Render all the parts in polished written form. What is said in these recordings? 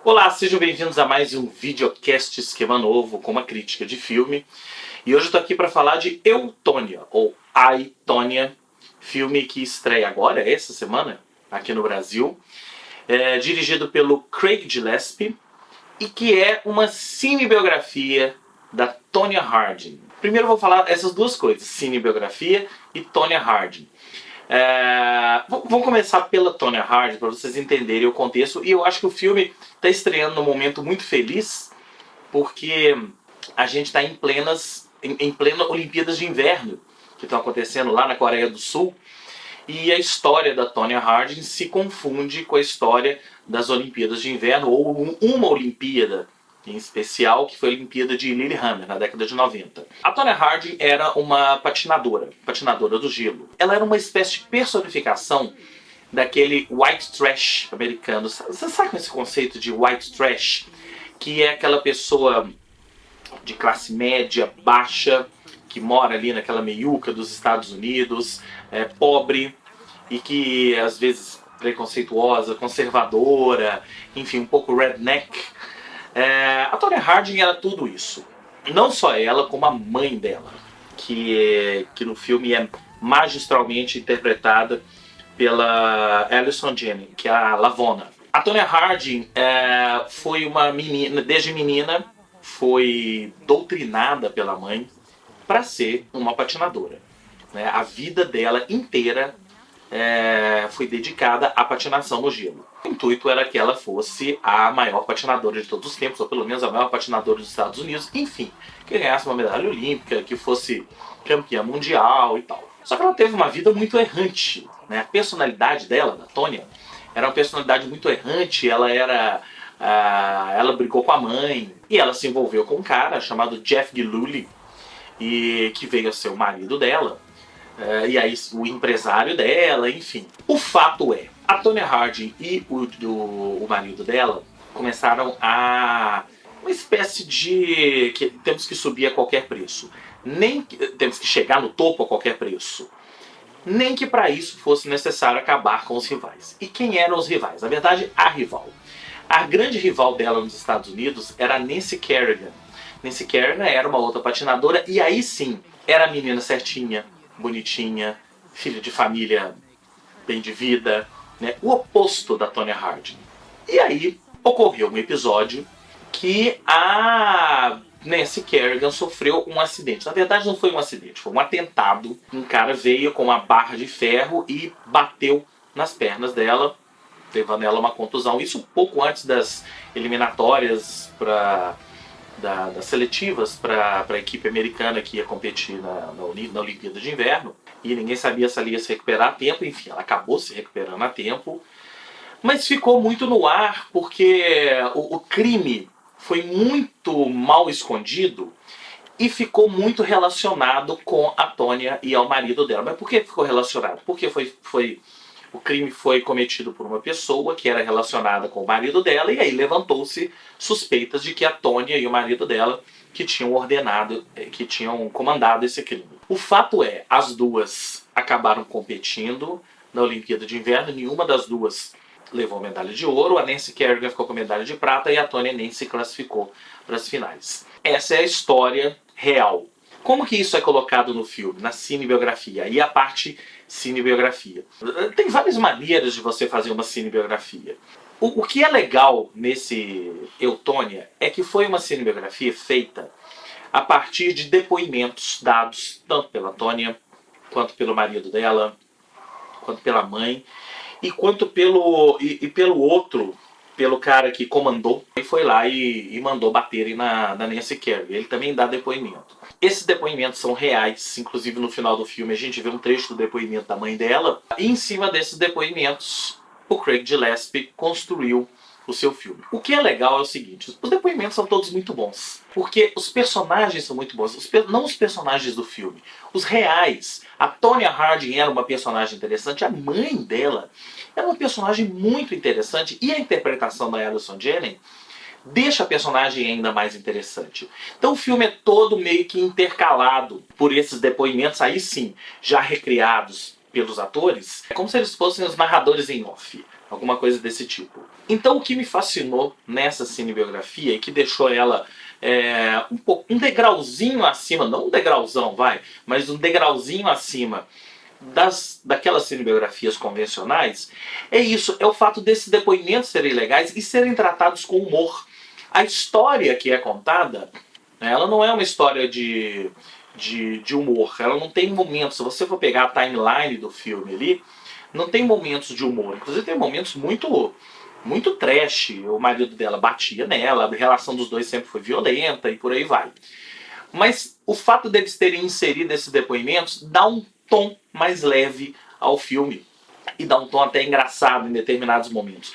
Olá, sejam bem-vindos a mais um videocast esquema novo com uma crítica de filme. E hoje eu tô aqui para falar de Eutônia, ou I, Tonya, filme que estreia agora, essa semana, aqui no Brasil. Dirigido pelo Craig Gillespie e que é uma cinebiografia da Tonya Harding. Primeiro eu vou falar essas duas coisas, cinebiografia e Tonya Harding. Vamos começar pela Tonya Harding para vocês entenderem o contexto. E eu acho que o filme está estreando num momento muito feliz, porque a gente está em plena Olimpíadas de Inverno que estão acontecendo lá na Coreia do Sul. E a história da Tonya Harding se confunde com a história das Olimpíadas de Inverno, ou uma Olimpíada em especial, que foi a Olimpíada de Lillehammer, na década de 90. A Tonya Harding era uma patinadora do gelo. Ela era uma espécie de personificação daquele white trash americano. Você sabe esse conceito de white trash? Que é aquela pessoa de classe média, baixa, que mora ali naquela meiuca dos Estados Unidos, pobre e que às vezes preconceituosa, conservadora, enfim, um pouco redneck. A Tonya Harding era tudo isso. Não só ela, como a mãe dela, que no filme é magistralmente interpretada pela Allison Janney, que é a Lavona. A Tonya Harding foi uma menina, desde menina, foi doutrinada pela mãe para ser uma patinadora. A vida dela inteira foi dedicada à patinação no gelo. O intuito era que ela fosse a maior patinadora de todos os tempos, ou pelo menos a maior patinadora dos Estados Unidos, enfim, que ganhasse uma medalha olímpica, que fosse campeã mundial e tal. Só que ela teve uma vida muito errante. A personalidade dela, da Tonya, era uma personalidade muito errante. Ela brigou com a mãe e ela se envolveu com um cara chamado Jeff Gillooly, que veio a ser o marido dela, e aí o empresário dela, enfim. O fato é, a Tonya Harding e o marido dela começaram uma espécie de que temos que subir a qualquer preço, nem temos que chegar no topo a qualquer preço, nem que para isso fosse necessário acabar com os rivais. E quem eram os rivais? Na verdade, a rival. A grande rival dela nos Estados Unidos era a Nancy Kerrigan. Nancy Kerrigan era uma outra patinadora, e aí sim, era a menina certinha, bonitinha, filha de família bem de vida, o oposto da Tonya Harding. E aí ocorreu um episódio que a Nancy Kerrigan sofreu um acidente. Na verdade não foi um acidente, foi um atentado. Um cara veio com uma barra de ferro e bateu nas pernas dela, levando ela a uma contusão. Isso pouco antes das eliminatórias das seletivas para a equipe americana que ia competir na Olimpíada de Inverno. E ninguém sabia se ela ia se recuperar a tempo. Enfim, ela acabou se recuperando a tempo. Mas ficou muito no ar porque o crime foi muito mal escondido e ficou muito relacionado com a Tonya e ao marido dela. Mas por que ficou relacionado? Porque o crime foi cometido por uma pessoa que era relacionada com o marido dela, e aí levantou-se suspeitas de que a Tonya e o marido dela que tinham comandado esse crime. O fato é, as duas acabaram competindo na Olimpíada de Inverno, nenhuma das duas levou medalha de ouro, a Nancy Kerrigan ficou com medalha de prata e a Tonya nem se classificou para as finais. Essa é a história real. Como que isso é colocado no filme, na cinebiografia? E a parte cinebiografia. Tem várias maneiras de você fazer uma cinebiografia. O que é legal nesse Eutônia é que foi uma cinebiografia feita a partir de depoimentos dados tanto pela Tonya, quanto pelo marido dela, quanto pela mãe, e quanto pelo outro, pelo cara que comandou, e foi lá e mandou baterem na Nancy Kerrigan. Ele também dá depoimento. Esses depoimentos são reais, inclusive no final do filme a gente vê um trecho do depoimento da mãe dela. E em cima desses depoimentos, o Craig Gillespie construiu o seu filme. O que é legal é o seguinte, os depoimentos são todos muito bons, porque os personagens são muito bons, não os personagens do filme, os reais. A Tonya Harding era uma personagem interessante, a mãe dela era uma personagem muito interessante, e a interpretação da Allison Janney deixa a personagem ainda mais interessante. Então o filme é todo meio que intercalado por esses depoimentos, aí sim, já recriados pelos atores, é como se eles fossem os narradores em off. alguma coisa desse tipo. Então o que me fascinou nessa cinebiografia e que deixou ela um degrauzinho acima, não um degrauzão, mas um degrauzinho acima daquelas cinebiografias convencionais, é isso, é o fato desses depoimentos serem legais e serem tratados com humor. A história que é contada, né, ela não é uma história de humor, ela não tem momentos, se você for pegar a timeline do filme ali, não tem momentos de humor, inclusive tem momentos muito trash, o marido dela batia nela, a relação dos dois sempre foi violenta e por aí vai. Mas o fato deles terem inserido esses depoimentos dá um tom mais leve ao filme. E dá um tom até engraçado em determinados momentos.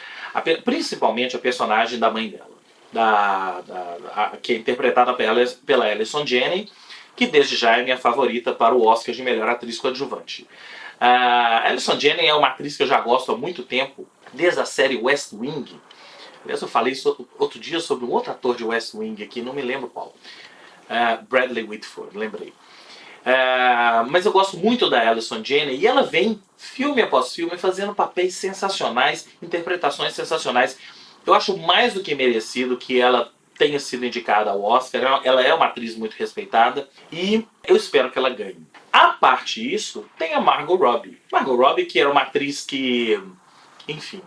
Principalmente a personagem da mãe dela. Que é interpretada pela Allison Janney, que desde já é minha favorita para o Oscar de melhor atriz coadjuvante. A Allison Janney é uma atriz que eu já gosto há muito tempo, desde a série West Wing. Aliás, eu falei outro dia sobre um outro ator de West Wing aqui, não me lembro qual. Bradley Whitford, lembrei. Mas eu gosto muito da Allison Janney e ela vem, filme após filme, fazendo papéis sensacionais, interpretações sensacionais. Eu acho mais do que merecido que ela tenha sido indicada ao Oscar. Ela é uma atriz muito respeitada e eu espero que ela ganhe. A parte disso, tem a Margot Robbie. Margot Robbie, que era uma atriz que, enfim,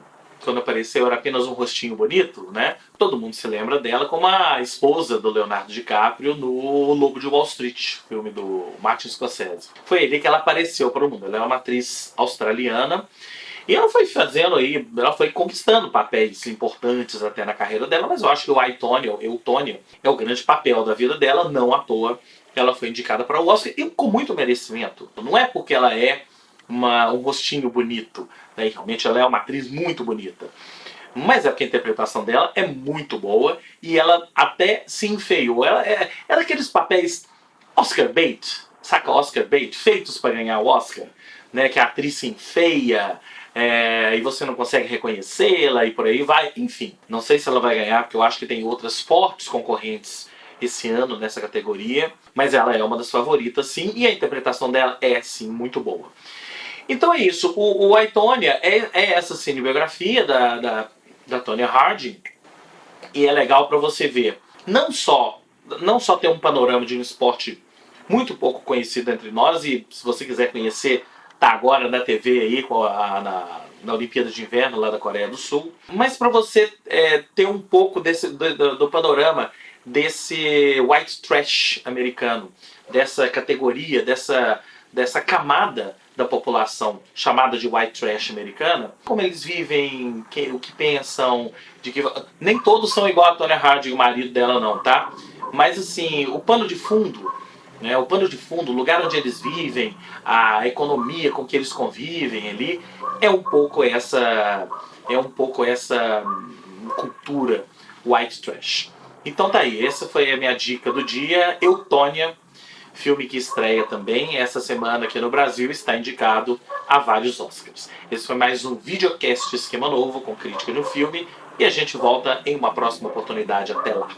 quando apareceu era apenas um rostinho bonito, né? Todo mundo se lembra dela como a esposa do Leonardo DiCaprio no Lobo de Wall Street, filme do Martin Scorsese. Foi ali que ela apareceu para o mundo. Ela é uma atriz australiana e ela foi fazendo aí, ela foi conquistando papéis importantes até na carreira dela, mas eu acho que o Eutônia, é o grande papel da vida dela, não à toa. Ela foi indicada para o Oscar e com muito merecimento. Não é porque ela é um rostinho bonito, né? Realmente ela é uma atriz muito bonita, mas é porque a interpretação dela é muito boa e ela até se enfeiou. Ela é daqueles papéis Oscar bait, saca Oscar bait, feitos para ganhar o Oscar, né? Que a atriz se enfeia e você não consegue reconhecê-la e por aí vai. Enfim, não sei se ela vai ganhar, porque eu acho que tem outras fortes concorrentes esse ano nessa categoria, mas ela é uma das favoritas sim, e a interpretação dela é sim muito boa. Então é isso, o I, Tonya é essa cinebiografia da Tonya Harding, e é legal para você ver, não só ter um panorama de um esporte muito pouco conhecido entre nós, e se você quiser conhecer, tá agora na TV aí na Olimpíada de Inverno lá da Coreia do Sul, mas para você ter um pouco do panorama desse white trash americano, dessa categoria, dessa camada da população chamada de white trash americana, como eles vivem, o que pensam, de que nem todos são igual a Tonya Harding, o marido dela não, tá? Mas assim, o pano de fundo, né, o lugar onde eles vivem, a economia com que eles convivem ali, é um pouco essa cultura white trash. Então tá aí, essa foi a minha dica do dia, Eutônia, filme que estreia também essa semana aqui no Brasil, está indicado a vários Oscars. Esse foi mais um videocast Esquema Novo com crítica de um filme e a gente volta em uma próxima oportunidade. Até lá!